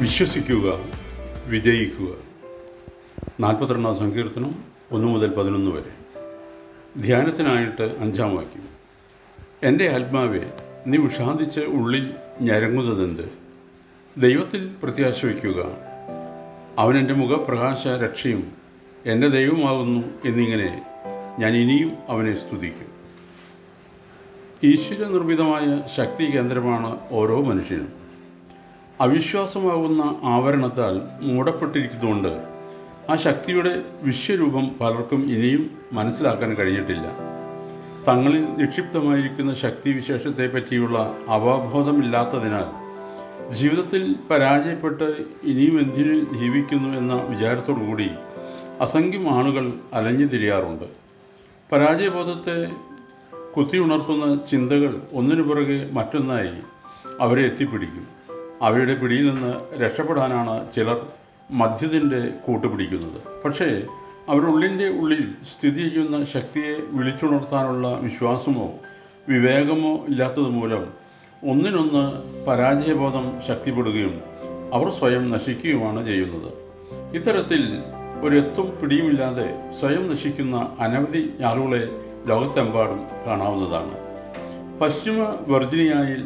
വിശ്വസിക്കുക, വിജയിക്കുക. 42 സങ്കീർത്തനം 1 മുതൽ 11 വരെ. ധ്യാനത്തിനായിട്ട് 5-ാം വാക്യം. എൻ്റെ ആത്മാവെ, നീ വിഷാദിച്ച് ഉള്ളിൽ ഞരങ്ങുന്നതെന്ത്? ദൈവത്തിൽ പ്രത്യാശ വയ്ക്കുക. അവൻ എൻ്റെ മുഖപ്രകാശ രക്ഷയും എൻ്റെ ദൈവമാകുന്നു എന്നിങ്ങനെ ഞാൻ ഇനിയും അവനെ സ്തുതിക്കും. ഈശ്വര നിർമ്മിതമായ ശക്തി കേന്ദ്രമാണ് ഓരോ മനുഷ്യനും. അവിശ്വാസമാകുന്ന ആവരണത്താൽ മൂടപ്പെട്ടിരിക്കുന്നതുകൊണ്ട് ആ ശക്തിയുടെ വിശ്വരൂപം പലർക്കും ഇനിയും മനസ്സിലാക്കാൻ കഴിഞ്ഞിട്ടില്ല. തങ്ങളിൽ നിക്ഷിപ്തമായിരിക്കുന്ന ശക്തിവിശേഷത്തെ പറ്റിയുള്ള അവബോധമില്ലാത്തതിനാൽ ജീവിതത്തിൽ പരാജയപ്പെട്ട് ഇനിയും എന്തിനു ജീവിക്കുന്നു എന്ന വിചാരത്തോടുകൂടി അസംഖ്യം ആളുകൾ അലഞ്ഞു തിരിയാറുണ്ട്. പരാജയബോധത്തെ കുത്തിയുണർത്തുന്ന ചിന്തകൾ ഒന്നിനു പുറകെ മറ്റൊന്നായി അവരെ എത്തിപ്പിടിക്കും. അവയുടെ പിടിയിൽ നിന്ന് രക്ഷപ്പെടാനാണ് ചിലർ മദ്യത്തിൻ്റെ കൂട്ടുപിടിക്കുന്നത്. പക്ഷേ അവരുടെ ഉള്ളിൽ സ്ഥിതി ചെയ്യുന്ന ശക്തിയെ വിളിച്ചുണർത്താനുള്ള വിശ്വാസമോ വിവേകമോ ഇല്ലാത്തതുമൂലം ഒന്നിനൊന്ന് പരാജയബോധം ശക്തിപ്പെടുകയും അവർ സ്വയം നശിക്കുകയുമാണ് ചെയ്യുന്നത്. ഇത്തരത്തിൽ ഒരെത്തും പിടിയുമില്ലാതെ സ്വയം നശിക്കുന്ന അനവധി ആളുകളെ ലോകത്തെമ്പാടും കാണാവുന്നതാണ്. പശ്ചിമ വെർജീനിയയിൽ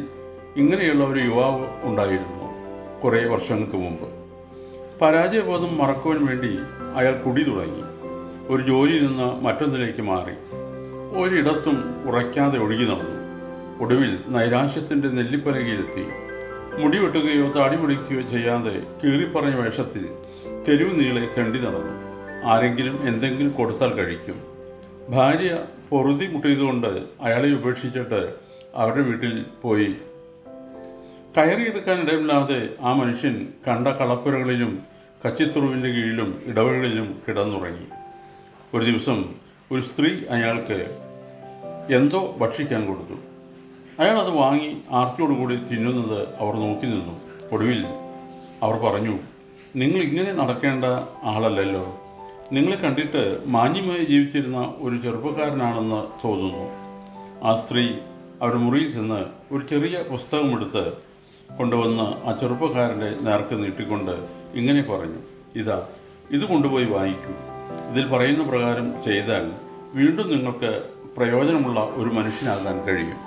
ഇങ്ങനെയുള്ള ഒരു യുവാവ് ഉണ്ടായിരുന്നു കുറേ വർഷങ്ങൾക്ക് മുമ്പ്. പരാജയബോധം മറക്കുവാൻ വേണ്ടി അയാൾ കുടി തുടങ്ങി. ഒരു ജോലിയിൽ നിന്ന് മറ്റൊന്നിലേക്ക് മാറി. ഒരിടത്തും ഉറയ്ക്കാതെ ഒഴുകി നടന്നു. ഒടുവിൽ നൈരാശ്യത്തിൻ്റെ നെല്ലിപ്പലകയിലെത്തി. മുടി വെട്ടുകയോ താടി മുടിക്കുകയോ ചെയ്യാതെ കീറിപ്പറഞ്ഞ വേഷത്തിൽ തെരുവ് നീളെ തെണ്ടി നടന്നു. ആരെങ്കിലും എന്തെങ്കിലും കൊടുത്താൽ കഴിക്കും. ഭാര്യ പൊറുതി മുട്ടിയതുകൊണ്ട് അയാളെ ഉപേക്ഷിച്ചിട്ട് അവരുടെ വീട്ടിൽ പോയി. കയറിയെടുക്കാനിടമില്ലാതെ ആ മനുഷ്യൻ കണ്ട കളപ്പുരകളിലും കച്ചിത്തുറുവിൻ്റെ കീഴിലും ഇടവകളിലും കിടന്നുറങ്ങി. ഒരു ദിവസം ഒരു സ്ത്രീ അയാൾക്ക് എന്തോ ഭക്ഷിക്കാൻ കൊടുത്തു. അയാൾ അത് വാങ്ങി ആർത്തിയോടുകൂടി തിന്നുന്നത് അവർ നോക്കി നിന്നു. ഒടുവിൽ അവർ പറഞ്ഞു, നിങ്ങൾ ഇങ്ങനെ നടക്കേണ്ട ആളല്ലല്ലോ. നിങ്ങളെ കണ്ടിട്ട് മാന്യമായി ജീവിച്ചിരുന്ന ഒരു ചെറുപ്പക്കാരനാണെന്ന് തോന്നുന്നു. ആ സ്ത്രീ അവരുടെ മുറിയിൽ ചെന്ന് ഒരു ചെറിയ പുസ്തകമെടുത്ത് കൊണ്ടുവന്ന് ആ ചെറുപ്പക്കാരൻ്റെ നേർക്ക് നീട്ടിക്കൊണ്ട് ഇങ്ങനെ പറഞ്ഞു, ഇതാ, ഇത് കൊണ്ടുപോയി വായിക്കൂ. ഇതിൽ പറയുന്ന പ്രകാരം ചെയ്താൽ വീണ്ടും നിങ്ങൾക്ക് പ്രയോജനമുള്ള ഒരു മനുഷ്യനാകാൻ കഴിയും.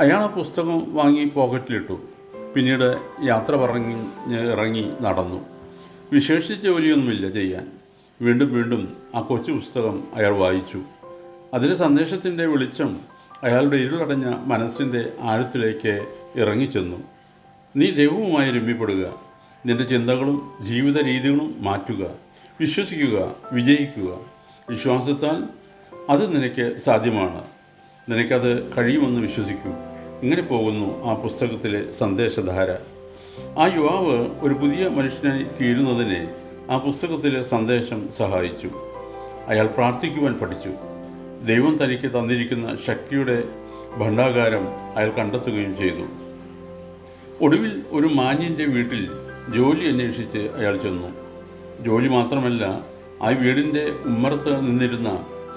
അയാൾ ആ പുസ്തകം വാങ്ങി പോക്കറ്റിലിട്ടു. പിന്നീട് യാത്ര ഇറങ്ങി നടന്നു. വിശേഷിച്ച ജോലിയൊന്നുമില്ല ചെയ്യാൻ. വീണ്ടും വീണ്ടും ആ കൊച്ചു പുസ്തകം അയാൾ വായിച്ചു. അതിലെ സന്ദേശത്തിൻ്റെ വെളിച്ചം അയാളുടെ ഇരുളടഞ്ഞ മനസ്സിൻ്റെ ആഴത്തിലേക്ക് ഇറങ്ങിച്ചെന്നു. നീ ദൈവവുമായി രമ്യപ്പെടുക. നിൻ്റെ ചിന്തകളും ജീവിത രീതികളും മാറ്റുക. വിശ്വസിക്കുക, വിജയിക്കുക. വിശ്വാസത്താൽ അത് നിനക്ക് സാധ്യമാണ്. നിനക്കത് കഴിയുമെന്ന് വിശ്വസിക്കൂ. ഇങ്ങനെ പോകുന്നു ആ പുസ്തകത്തിലെ സന്ദേശധാര. ആ യുവാവ് ഒരു പുതിയ മനുഷ്യനായി തീരുന്നതിനെ ആ പുസ്തകത്തിലെ സന്ദേശം സഹായിച്ചു. അയാൾ പ്രാർത്ഥിക്കുവാൻ പഠിച്ചു. ദൈവം തനിക്ക് തന്നിരിക്കുന്ന ശക്തിയുടെ ഭണ്ഡാകാരം അയാൾ കണ്ടെത്തുകയും ചെയ്തു. ഒടുവിൽ ഒരു മാന്യൻ്റെ വീട്ടിൽ ജോലി അന്വേഷിച്ച് അയാൾ ചെന്നു. ജോലി മാത്രമല്ല, ആ വീടിൻ്റെ ഉമ്മറത്ത് നിന്നിരുന്ന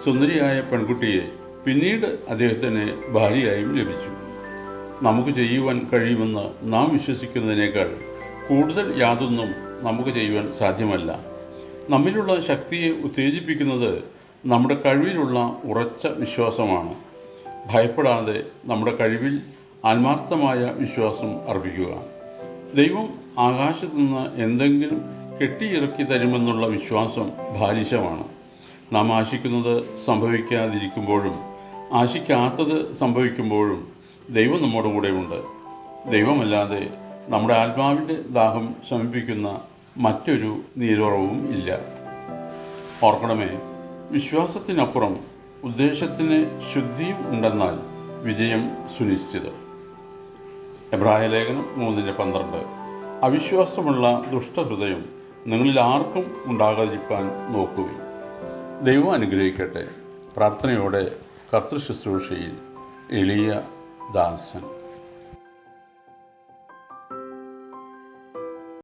സുന്ദരിയായ പെൺകുട്ടിയെ പിന്നീട് അദ്ദേഹത്തിന് ഭാര്യയായും ലഭിച്ചു. നമുക്ക് ചെയ്യുവാൻ കഴിയുമെന്ന് നാം വിശ്വസിക്കുന്നതിനേക്കാൾ കൂടുതൽ യാതൊന്നും നമുക്ക് ചെയ്യുവാൻ സാധ്യമല്ല. നമ്മിലുള്ള ശക്തിയെ ഉത്തേജിപ്പിക്കുന്നത് നമ്മുടെ കഴിവിലുള്ള ഉറച്ച വിശ്വാസമാണ്. ഭയപ്പെടാതെ നമ്മുടെ കഴിവിൽ ആത്മാർത്ഥമായ വിശ്വാസം അർപ്പിക്കുക. ദൈവം ആകാശത്തു നിന്ന് എന്തെങ്കിലും കെട്ടിയിറക്കി തരുമെന്നുള്ള വിശ്വാസം ബാലിശമാണ്. നാം ആശിക്കുന്നത് സംഭവിക്കാതിരിക്കുമ്പോഴും ആശിക്കാത്തത് സംഭവിക്കുമ്പോഴും ദൈവം നമ്മുടെ കൂടെയുണ്ട്. ദൈവമല്ലാതെ നമ്മുടെ ആത്മാവിൻ്റെ ദാഹം ശമിപ്പിക്കുന്ന മറ്റൊരു നീരുറവും ഇല്ല. ഓർക്കണമേ, വിശ്വാസത്തിനപ്പുറം ഉദ്ദേശത്തിന് ശുദ്ധിയും ഉണ്ടെന്നാൽ വിജയം സുനിശ്ചിതം. എബ്രായ ലേഖനം 3:12. അവിശ്വാസമുള്ള ദുഷ്ടഹൃദയം നിങ്ങളിൽ ആർക്കും ഉണ്ടാകാതിരിക്കാൻ നോക്കുകയും. ദൈവം അനുഗ്രഹിക്കട്ടെ. പ്രാർത്ഥനയോടെ കർത്തൃശുശ്രൂഷയിൽ എളിയ ദാസൻ.